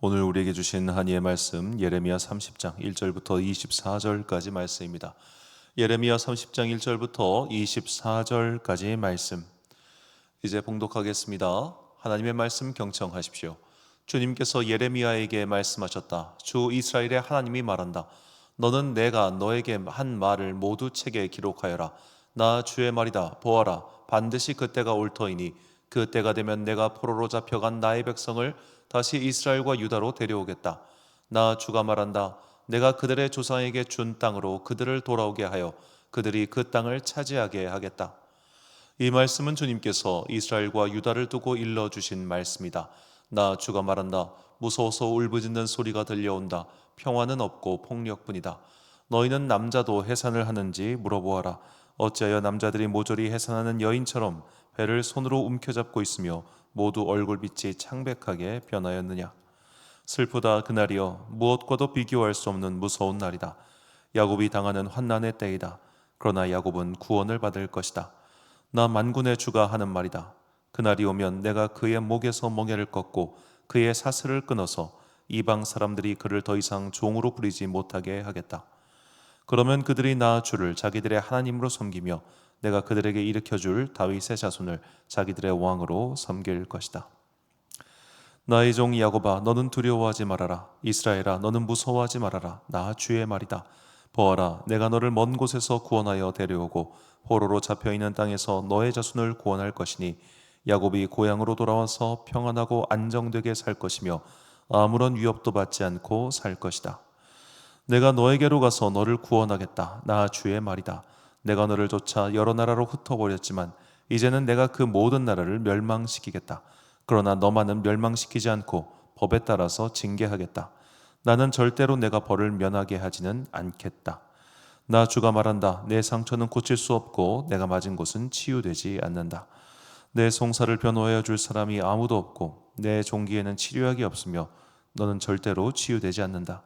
오늘 우리에게 주신 한이의 말씀 예레미야 30장 1절부터 24절까지 말씀입니다. 예레미야 30장 1절부터 24절까지 말씀 이제 봉독하겠습니다. 하나님의 말씀 경청하십시오. 주님께서 예레미야에게 말씀하셨다. 주 이스라엘의 하나님이 말한다. 너는 내가 너에게 한 말을 모두 책에 기록하여라. 나 주의 말이다. 보아라. 반드시 그때가 올 터이니 그때가 되면 내가 포로로 잡혀간 나의 백성을 다시 이스라엘과 유다로 데려오겠다. 나 주가 말한다. 내가 그들의 조상에게 준 땅으로 그들을 돌아오게 하여 그들이 그 땅을 차지하게 하겠다. 이 말씀은 주님께서 이스라엘과 유다를 두고 일러주신 말씀이다. 나 주가 말한다. 무서워서 울부짖는 소리가 들려온다. 평화는 없고 폭력뿐이다. 너희는 남자도 해산을 하는지 물어보아라. 어찌하여 남자들이 모조리 해산하는 여인처럼 배를 손으로 움켜잡고 있으며 모두 얼굴빛이 창백하게 변하였느냐. 슬프다 그날이여. 무엇과도 비교할 수 없는 무서운 날이다. 야곱이 당하는 환난의 때이다. 그러나 야곱은 구원을 받을 것이다. 나 만군의 주가 하는 말이다. 그날이 오면 내가 그의 목에서 멍에를 꺾고 그의 사슬을 끊어서 이방 사람들이 그를 더 이상 종으로 부리지 못하게 하겠다. 그러면 그들이 나 주를 자기들의 하나님으로 섬기며 내가 그들에게 일으켜줄 다윗의 자손을 자기들의 왕으로 섬길 것이다. 나의 종 야곱아, 너는 두려워하지 말아라. 이스라엘아, 너는 무서워하지 말아라. 나 주의 말이다. 보아라, 내가 너를 먼 곳에서 구원하여 데려오고 포로로 잡혀있는 땅에서 너의 자손을 구원할 것이니 야곱이 고향으로 돌아와서 평안하고 안정되게 살 것이며 아무런 위협도 받지 않고 살 것이다. 내가 너에게로 가서 너를 구원하겠다. 나 주의 말이다. 내가 너를 쫓아 여러 나라로 흩어버렸지만 이제는 내가 그 모든 나라를 멸망시키겠다. 그러나 너만은 멸망시키지 않고 법에 따라서 징계하겠다. 나는 절대로 내가 벌을 면하게 하지는 않겠다. 나 주가 말한다. 내 상처는 고칠 수 없고 내가 맞은 곳은 치유되지 않는다. 내 송사를 변호하여 줄 사람이 아무도 없고 내 종기에는 치료약이 없으며 너는 절대로 치유되지 않는다.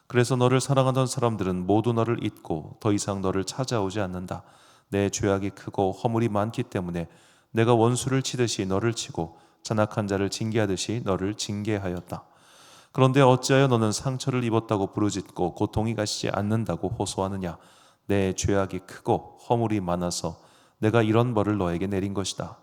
그래서 너를 사랑하던 사람들은 모두 너를 잊고 더 이상 너를 찾아오지 않는다. 내 죄악이 크고 허물이 많기 때문에 내가 원수를 치듯이 너를 치고 잔악한 자를 징계하듯이 너를 징계하였다. 그런데 어찌하여 너는 상처를 입었다고 부르짖고 고통이 가시지 않는다고 호소하느냐. 내 죄악이 크고 허물이 많아서 내가 이런 벌을 너에게 내린 것이다.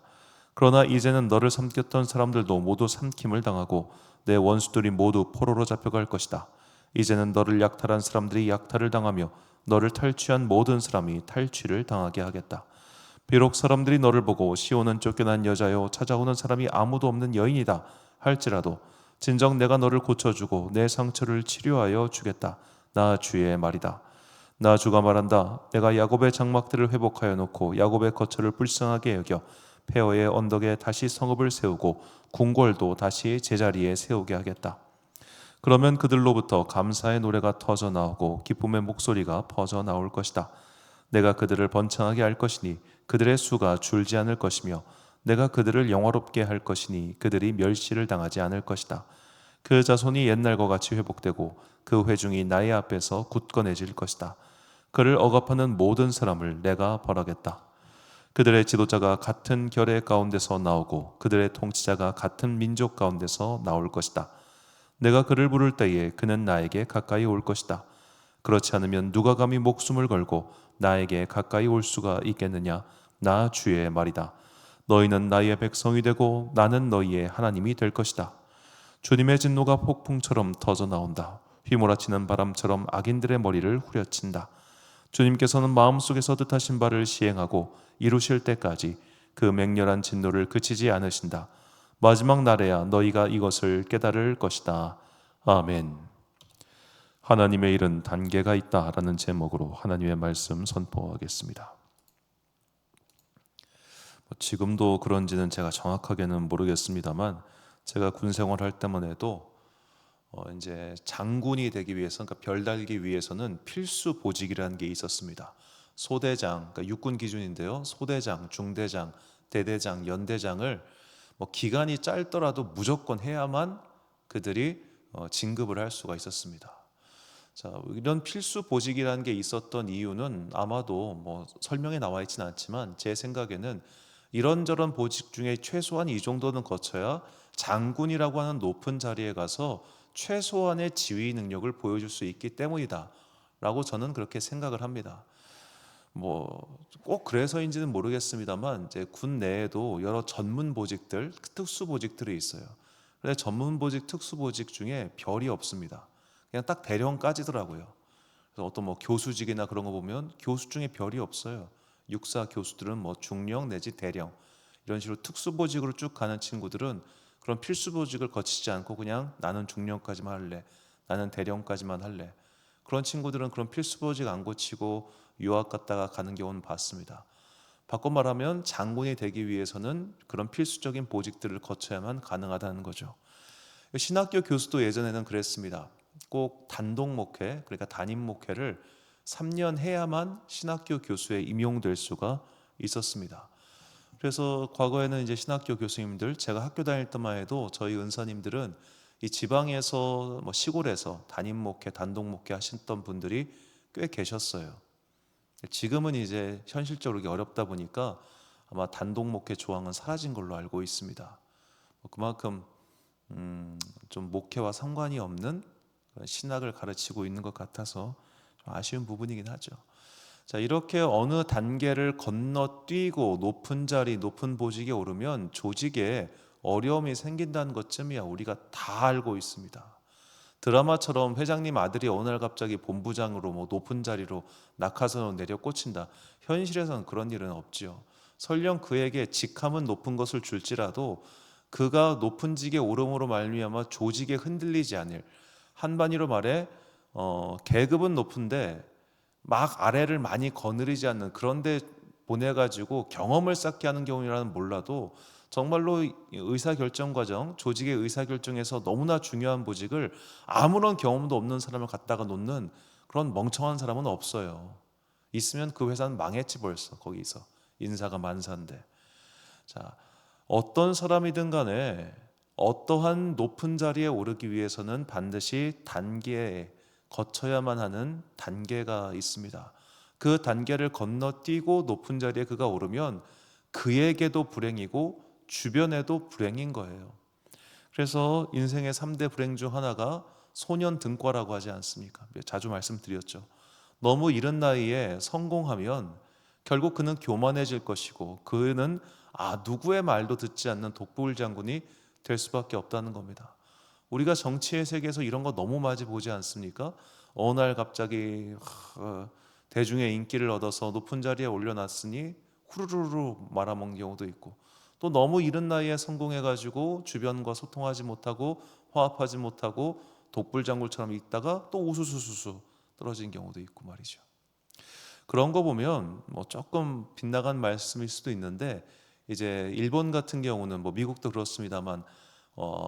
그러나 이제는 너를 삼켰던 사람들도 모두 삼킴을 당하고 내 원수들이 모두 포로로 잡혀갈 것이다. 이제는 너를 약탈한 사람들이 약탈을 당하며 너를 탈취한 모든 사람이 탈취를 당하게 하겠다. 비록 사람들이 너를 보고 시온은 쫓겨난 여자요 찾아오는 사람이 아무도 없는 여인이다 할지라도 진정 내가 너를 고쳐주고 내 상처를 치료하여 주겠다. 나 주의 말이다. 나 주가 말한다. 내가 야곱의 장막들을 회복하여 놓고 야곱의 거처를 불쌍하게 여겨 페어의 언덕에 다시 성읍을 세우고 궁궐도 다시 제자리에 세우게 하겠다. 그러면 그들로부터 감사의 노래가 터져 나오고 기쁨의 목소리가 퍼져 나올 것이다. 내가 그들을 번창하게 할 것이니 그들의 수가 줄지 않을 것이며 내가 그들을 영화롭게 할 것이니 그들이 멸시를 당하지 않을 것이다. 그 자손이 옛날과 같이 회복되고 그 회중이 나의 앞에서 굳건해질 것이다. 그를 억압하는 모든 사람을 내가 벌하겠다. 그들의 지도자가 같은 결의 가운데서 나오고 그들의 통치자가 같은 민족 가운데서 나올 것이다. 내가 그를 부를 때에 그는 나에게 가까이 올 것이다. 그렇지 않으면 누가 감히 목숨을 걸고 나에게 가까이 올 수가 있겠느냐. 나 주의 말이다. 너희는 나의 백성이 되고 나는 너희의 하나님이 될 것이다. 주님의 진노가 폭풍처럼 터져 나온다. 휘몰아치는 바람처럼 악인들의 머리를 후려친다. 주님께서는 마음속에서 뜻하신 바를 시행하고 이루실 때까지 그 맹렬한 진노를 그치지 않으신다. 마지막 날에야 너희가 이것을 깨달을 것이다. 아멘. 하나님의 일은 단계가 있다라는 제목으로 하나님의 말씀 선포하겠습니다. 지금도 그런지는 제가 정확하게는 모르겠습니다만 제가 군 생활할 때만 해도 이제 장군이 되기 위해서, 그러니까 별 달기 위해서는 필수 보직이라는 게 있었습니다. 소대장, 그러니까 육군 기준인데요. 소대장, 중대장, 대대장, 연대장을 기간이 짧더라도 무조건 해야만 그들이 진급을 할 수가 있었습니다. 자, 이런 필수 보직이라는 게 있었던 이유는 아마도 설명에 나와 있지는 않지만 제 생각에는 이런저런 보직 중에 최소한 이 정도는 거쳐야 장군이라고 하는 높은 자리에 가서 최소한의 지휘 능력을 보여줄 수 있기 때문이다 라고 저는 그렇게 생각을 합니다. 뭐 꼭 그래서인지는 모르겠습니다만 이제 군 내에도 여러 전문 보직들, 특수 보직들이 있어요. 근데 전문 보직, 특수 보직 중에 별이 없습니다. 그냥 딱 대령까지더라고요. 그래서 어떤 뭐 교수직이나 그런 거 보면 교수 중에 별이 없어요. 육사 교수들은 뭐 중령 내지 대령 이런 식으로 특수 보직으로 쭉 가는 친구들은 그런 필수 보직을 거치지 않고 그냥 나는 중령까지만 할래, 나는 대령까지만 할래. 그런 친구들은 그런 필수 보직 안 고치고 유학 갔다가 가는 경우는 봤습니다. 바꿔 말하면 장군이 되기 위해서는 그런 필수적인 보직들을 거쳐야만 가능하다는 거죠. 신학교 교수도 예전에는 그랬습니다. 꼭 단독 목회, 그러니까 담임 목회를 3년 해야만 신학교 교수에 임용될 수가 있었습니다. 그래서 과거에는 이제 신학교 교수님들, 제가 학교 다닐 때만 해도 저희 은사님들은 이 지방에서 뭐 시골에서 담임 목회, 단독 목회 하셨던 분들이 꽤 계셨어요. 지금은 이제 현실적으로 이게 어렵다 보니까 아마 단독 목회 조항은 사라진 걸로 알고 있습니다. 그만큼 좀 목회와 상관이 없는 신학을 가르치고 있는 것 같아서 좀 아쉬운 부분이긴 하죠. 자, 이렇게 어느 단계를 건너뛰고 높은 자리, 높은 보직에 오르면 조직에 어려움이 생긴다는 것쯤이야 우리가 다 알고 있습니다. 드라마처럼 회장님 아들이 어느 날 갑자기 본부장으로 뭐 높은 자리로 낙하산으로 내려 꽂힌다. 현실에서는 그런 일은 없지요. 설령 그에게 직함은 높은 것을 줄지라도 그가 높은 직에 오름으로 말미암아 조직에 흔들리지 않을, 한마디로 말해 계급은 높은데 막 아래를 많이 거느리지 않는, 그런데 보내가지고 경험을 쌓게 하는 경우라는 몰라도 정말로 의사결정 과정, 조직의 의사결정에서 너무나 중요한 보직을 아무런 경험도 없는 사람을 갖다가 놓는 그런 멍청한 사람은 없어요. 있으면 그 회사는 망했지 벌써. 거기서 인사가 만사인데. 자, 어떤 사람이든 간에 어떠한 높은 자리에 오르기 위해서는 반드시 단계에 거쳐야만 하는 단계가 있습니다. 그 단계를 건너뛰고 높은 자리에 그가 오르면 그에게도 불행이고 주변에도 불행인 거예요. 그래서 인생의 3대 불행 중 하나가 소년 등과라고 하지 않습니까? 자주 말씀드렸죠. 너무 이른 나이에 성공하면 결국 그는 교만해질 것이고 그는 누구의 말도 듣지 않는 독불 장군이 될 수밖에 없다는 겁니다. 우리가 정치의 세계에서 이런 거 너무 많이 보지 않습니까? 어느 날 갑자기 대중의 인기를 얻어서 높은 자리에 올려놨으니 후루루루 말아먹는 경우도 있고, 또 너무 이른 나이에 성공해가지고 주변과 소통하지 못하고 화합하지 못하고 독불장군처럼 있다가 또 우수수수수 떨어진 경우도 있고 말이죠. 그런 거 보면 뭐 조금 빗나간 말씀일 수도 있는데, 이제 일본 같은 경우는 뭐 미국도 그렇습니다만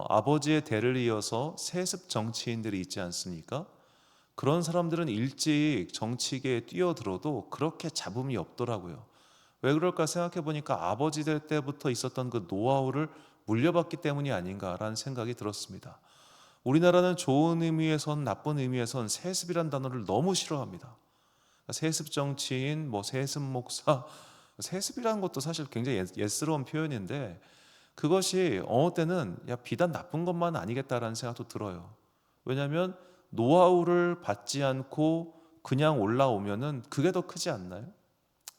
아버지의 대를 이어서 세습 정치인들이 있지 않습니까? 그런 사람들은 일찍 정치계에 뛰어들어도 그렇게 잡음이 없더라고요. 왜 그럴까 생각해 보니까 아버지 될 때부터 있었던 그 노하우를 물려받기 때문이 아닌가라는 생각이 들었습니다. 우리나라는 좋은 의미에선 나쁜 의미에선 세습이란 단어를 너무 싫어합니다. 세습 정치인, 뭐 세습 목사, 세습이라는 것도 사실 굉장히 옛스러운 표현인데 그것이 어느 때는 비단 나쁜 것만 아니겠다라는 생각도 들어요. 왜냐하면 노하우를 받지 않고 그냥 올라오면은 그게 더 크지 않나요?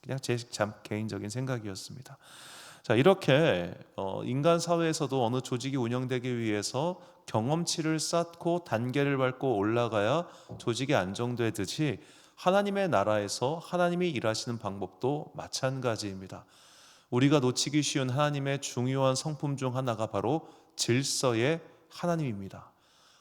그냥 제 참 개인적인 생각이었습니다. 자, 이렇게 인간 사회에서도 어느 조직이 운영되기 위해서 경험치를 쌓고 단계를 밟고 올라가야 조직이 안정되듯이 하나님의 나라에서 하나님이 일하시는 방법도 마찬가지입니다. 우리가 놓치기 쉬운 하나님의 중요한 성품 중 하나가 바로 질서의 하나님입니다.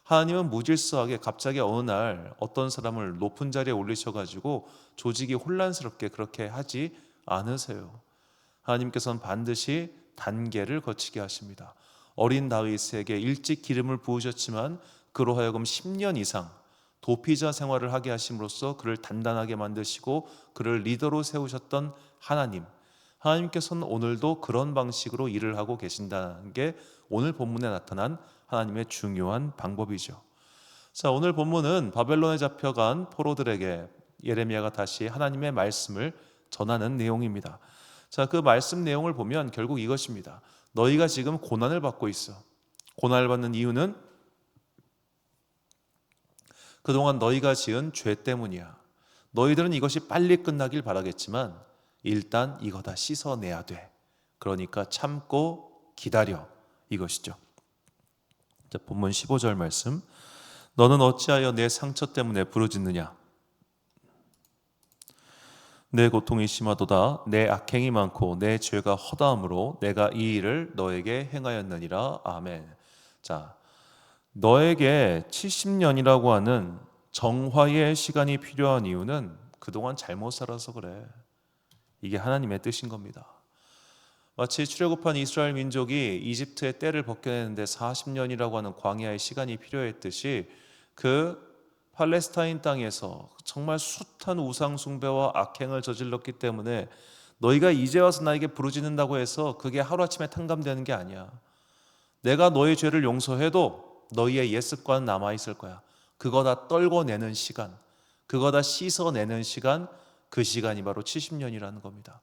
하나님은 무질서하게 갑자기 어느 날 어떤 사람을 높은 자리에 올리셔가지고 조직이 혼란스럽게 그렇게 하지 않으세요. 하나님께서는 반드시 단계를 거치게 하십니다. 어린 다윗에게 일찍 기름을 부으셨지만 그로 하여금 10년 이상 도피자 생활을 하게 하심으로써 그를 단단하게 만드시고 그를 리더로 세우셨던 하나님, 하나님께서는 오늘도 그런 방식으로 일을 하고 계신다는 게 오늘 본문에 나타난 하나님의 중요한 방법이죠. 자, 오늘 본문은 바벨론에 잡혀간 포로들에게 예레미야가 다시 하나님의 말씀을 전하는 내용입니다. 자, 그 말씀 내용을 보면 결국 이것입니다. 너희가 지금 고난을 받고 있어. 고난을 받는 이유는 그동안 너희가 지은 죄 때문이야. 너희들은 이것이 빨리 끝나길 바라겠지만 일단 이거 다 씻어내야 돼. 그러니까 참고 기다려. 이것이죠. 자, 본문 15절 말씀. 너는 어찌하여 내 상처 때문에 부르짖느냐? 내 고통이 심하도다. 내 악행이 많고 내 죄가 허다함으로 내가 이 일을 너에게 행하였느니라. 아멘. 자, 너에게 70년이라고 하는 정화의 시간이 필요한 이유는 그동안 잘못 살아서 그래. 이게 하나님의 뜻인 겁니다. 마치 출애굽한 이스라엘 민족이 이집트의 때를 벗겨내는데 40년이라고 하는 광야의 시간이 필요했듯이 그 팔레스타인 땅에서 정말 숱한 우상 숭배와 악행을 저질렀기 때문에 너희가 이제 와서 나에게 부르짖는다고 해서 그게 하루아침에 탕감되는 게 아니야. 내가 너의 죄를 용서해도 너희의 옛 습관은 남아있을 거야. 그거 다 떨궈내는 시간, 그거 다 씻어내는 시간, 그 시간이 바로 70년이라는 겁니다.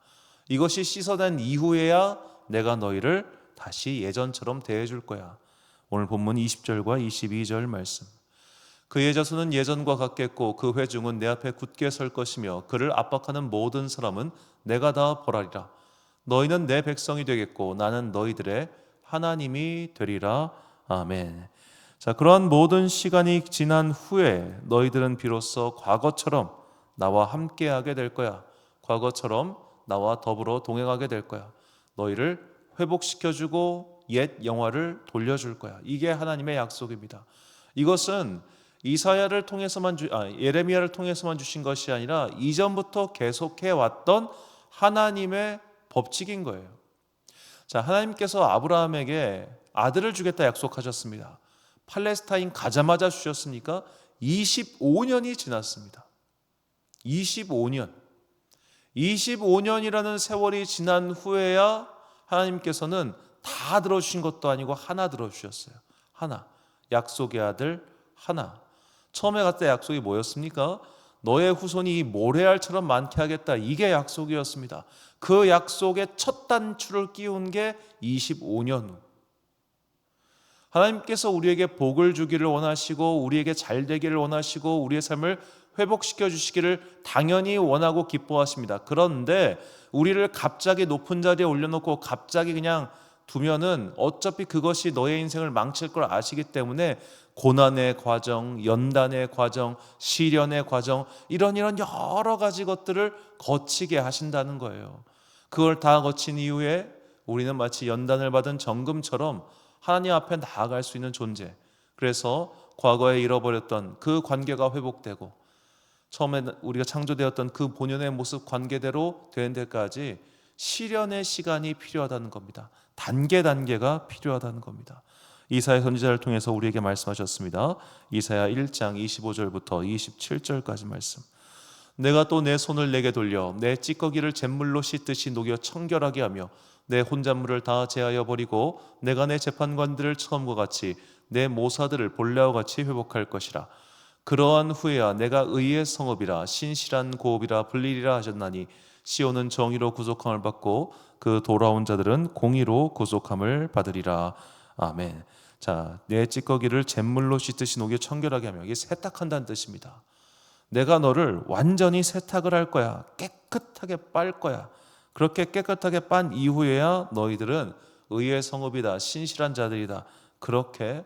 이것이 씻어낸 이후에야 내가 너희를 다시 예전처럼 대해줄 거야. 오늘 본문 20절과 22절 말씀. 그의 자손은 예전과 같겠고 그 회중은 내 앞에 굳게 설 것이며 그를 압박하는 모든 사람은 내가 다 벌하리라. 너희는 내 백성이 되겠고 나는 너희들의 하나님이 되리라. 아멘. 자, 그러한 모든 시간이 지난 후에 너희들은 비로소 과거처럼 나와 함께하게 될 거야. 과거처럼 나와 더불어 동행하게 될 거야. 너희를 회복시켜주고 옛 영화를 돌려줄 거야. 이게 하나님의 약속입니다. 이것은 이사야를 통해서만 예레미야를 통해서만 주신 것이 아니라 이전부터 계속해 왔던 하나님의 법칙인 거예요. 자, 하나님께서 아브라함에게 아들을 주겠다 약속하셨습니다. 팔레스타인 가자마자 주셨습니까? 25년이 지났습니다. 25년. 25년이라는 세월이 지난 후에야 하나님께서는 다 들어주신 것도 아니고 하나 들어주셨어요. 하나. 약속의 아들 하나. 처음에 갔을 때 약속이 뭐였습니까? 너의 후손이 이 모래알처럼 많게 하겠다. 이게 약속이었습니다. 그 약속의 첫 단추를 끼운 게 25년 후. 하나님께서 우리에게 복을 주기를 원하시고 우리에게 잘 되기를 원하시고 우리의 삶을 회복시켜 주시기를 당연히 원하고 기뻐하십니다. 그런데 우리를 갑자기 높은 자리에 올려놓고 갑자기 그냥 두면은 어차피 그것이 너의 인생을 망칠 걸 아시기 때문에 고난의 과정, 연단의 과정, 시련의 과정 이런 여러 가지 것들을 거치게 하신다는 거예요. 그걸 다 거친 이후에 우리는 마치 연단을 받은 정금처럼 하나님 앞에 나아갈 수 있는 존재. 그래서 과거에 잃어버렸던 그 관계가 회복되고 처음에 우리가 창조되었던 그 본연의 모습 관계대로 되는 데까지 시련의 시간이 필요하다는 겁니다. 단계가 필요하다는 겁니다. 이사야 선지자를 통해서 우리에게 말씀하셨습니다. 이사야 1장 25절부터 27절까지 말씀. 내가 또 내 손을 내게 돌려 내 찌꺼기를 잿물로 씻듯이 녹여 청결하게 하며 내 혼잣물을 다 제하여 버리고 내가 내 재판관들을 처음과 같이 내 모사들을 본래와 같이 회복할 것이라. 그러한 후에야 내가 의의 성읍이라 신실한 고읍이라 불리리라 하셨나니 시온은 정의로 구속함을 받고 그 돌아온 자들은 공의로 구속함을 받으리라. 아멘. 자, 내 찌꺼기를 잿물로 씻듯이 녹여 청결하게 하며 이게 세탁한다는 뜻입니다. 내가 너를 완전히 세탁을 할 거야. 깨끗하게 빨 거야. 그렇게 깨끗하게 빤 이후에야 너희들은 의의 성읍이다. 신실한 자들이다. 그렇게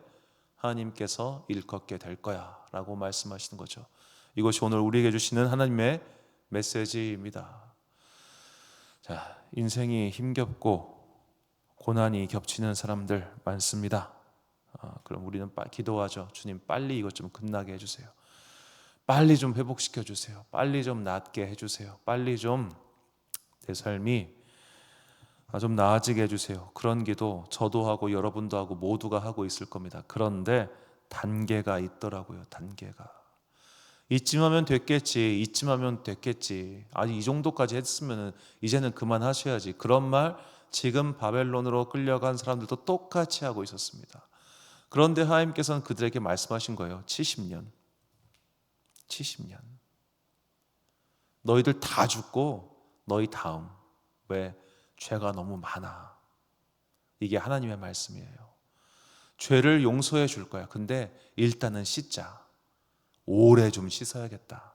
하나님께서 일컫게 될 거야 라고 말씀하시는 거죠. 이것이 오늘 우리에게 주시는 하나님의 메시지입니다. 자, 인생이 힘겹고 고난이 겹치는 사람들 많습니다. 그럼 우리는 기도하죠. 주님 빨리 이것 좀 끝나게 해주세요. 빨리 좀 회복시켜 주세요. 빨리 좀 낫게 해주세요. 빨리 좀 내 삶이 좀 나아지게 해주세요. 그런 기도 저도 하고 여러분도 하고 모두가 하고 있을 겁니다. 그런데 단계가 있더라고요. 단계가. 이쯤 하면 됐겠지. 이쯤 하면 됐겠지. 아니 이 정도까지 했으면 이제는 그만하셔야지. 그런 말 지금 바벨론으로 끌려간 사람들도 똑같이 하고 있었습니다. 그런데 하나님께서는 그들에게 말씀하신 거예요. 70년. 너희들 다 죽고 너희 다음. 왜? 죄가 너무 많아. 이게 하나님의 말씀이에요. 죄를 용서해 줄 거야. 근데 일단은 씻자. 오래 좀 씻어야겠다.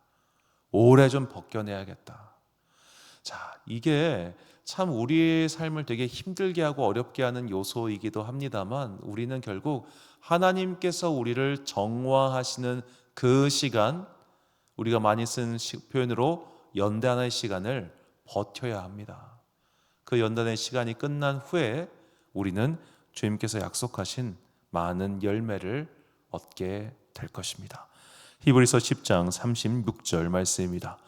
오래 좀 벗겨내야겠다. 자, 이게 참 우리의 삶을 되게 힘들게 하고 어렵게 하는 요소이기도 합니다만, 우리는 결국 하나님께서 우리를 정화하시는 그 시간, 우리가 많이 쓴 표현으로 연단의 시간을 버텨야 합니다. 그 연단의 시간이 끝난 후에 우리는 주님께서 약속하신 많은 열매를 얻게 될 것입니다. 히브리서 10장 36절 말씀입니다.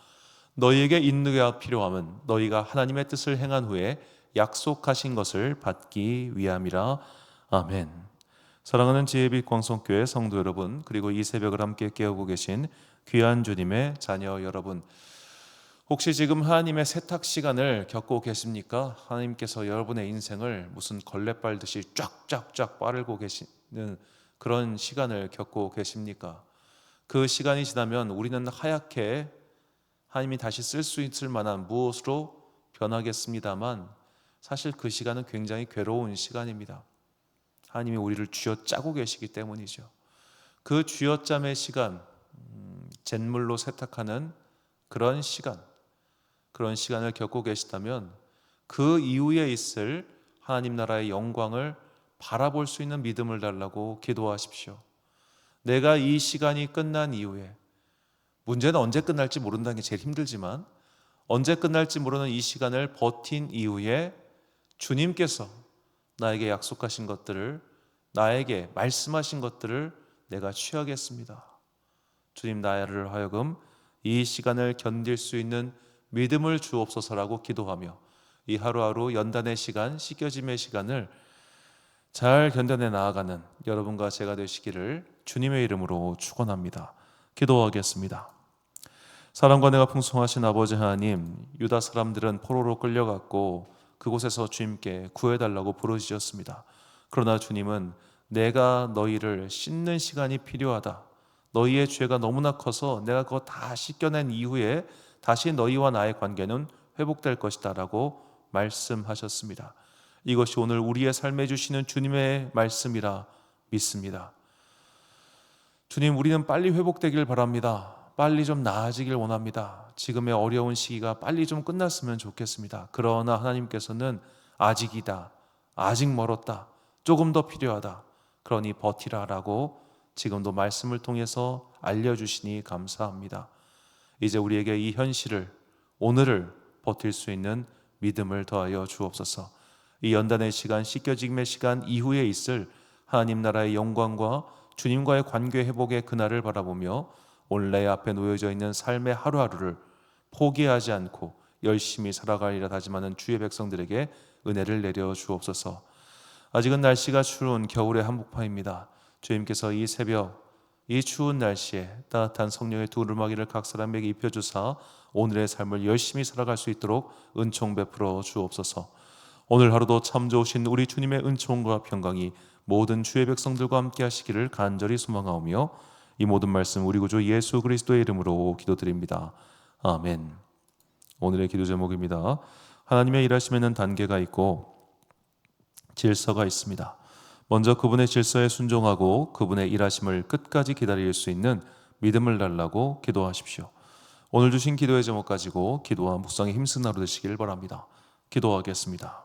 너희에게 인내가 필요함은 너희가 하나님의 뜻을 행한 후에 약속하신 것을 받기 위함이라. 아멘. 사랑하는 지혜빛 광성교회 성도 여러분, 그리고 이 새벽을 함께 깨우고 계신 귀한 주님의 자녀 여러분, 혹시 지금 하나님의 세탁 시간을 겪고 계십니까? 하나님께서 여러분의 인생을 무슨 걸레 빨듯이 쫙쫙쫙 빠르고 계시는 그런 시간을 겪고 계십니까? 그 시간이 지나면 우리는 하얗게 하나님이 다시 쓸 수 있을 만한 무엇으로 변하겠습니다만, 사실 그 시간은 굉장히 괴로운 시간입니다. 하나님이 우리를 쥐어짜고 계시기 때문이죠. 그 쥐어짬의 시간, 잿물로 세탁하는 그런 시간을 겪고 계시다면 그 이후에 있을 하나님 나라의 영광을 바라볼 수 있는 믿음을 달라고 기도하십시오. 내가 이 시간이 끝난 이후에, 문제는 언제 끝날지 모른다는 게 제일 힘들지만, 언제 끝날지 모르는 이 시간을 버틴 이후에 주님께서 나에게 약속하신 것들을, 나에게 말씀하신 것들을 내가 취하겠습니다. 주님, 나를 하여금 이 시간을 견딜 수 있는 믿음을 주옵소서라고 기도하며 이 하루하루 연단의 시간, 씻겨짐의 시간을 잘 견뎌내 나아가는 여러분과 제가 되시기를 주님의 이름으로 축원합니다. 기도하겠습니다. 사랑과 내가 풍성하신 아버지 하나님, 유다 사람들은 포로로 끌려갔고 그곳에서 주님께 구해달라고 부르짖었습니다. 그러나 주님은 내가 너희를 씻는 시간이 필요하다, 너희의 죄가 너무나 커서 내가 그거 다 씻겨낸 이후에 다시 너희와 나의 관계는 회복될 것이다 라고 말씀하셨습니다. 이것이 오늘 우리의 삶에 주시는 주님의 말씀이라 믿습니다. 주님, 우리는 빨리 회복되길 바랍니다. 빨리 좀 나아지길 원합니다. 지금의 어려운 시기가 빨리 좀 끝났으면 좋겠습니다. 그러나 하나님께서는 아직이다, 아직 멀었다, 조금 더 필요하다, 그러니 버티라 라고 지금도 말씀을 통해서 알려주시니 감사합니다. 이제 우리에게 이 현실을, 오늘을 버틸 수 있는 믿음을 더하여 주옵소서. 이 연단의 시간, 씻겨짐의 시간 이후에 있을 하나님 나라의 영광과 주님과의 관계 회복의 그날을 바라보며 오늘 내 앞에 놓여져 있는 삶의 하루하루를 포기하지 않고 열심히 살아가리라 다짐하는 주의 백성들에게 은혜를 내려 주옵소서. 아직은 날씨가 추운 겨울의 한복판입니다. 주님께서 이 새벽, 이 추운 날씨에 따뜻한 성령의 두루마기를 각 사람에게 입혀주사 오늘의 삶을 열심히 살아갈 수 있도록 은총 베풀어 주옵소서. 오늘 하루도 참 좋으신 우리 주님의 은총과 평강이 모든 주의 백성들과 함께 하시기를 간절히 소망하오며, 이 모든 말씀 우리 구주 예수 그리스도의 이름으로 기도드립니다. 아멘. 오늘의 기도 제목입니다. 하나님의 일하심에는 단계가 있고 질서가 있습니다. 먼저 그분의 질서에 순종하고 그분의 일하심을 끝까지 기다릴 수 있는 믿음을 달라고 기도하십시오. 오늘 주신 기도의 제목 가지고 기도와 묵상에 힘쓴 하루 되시길 바랍니다. 기도하겠습니다.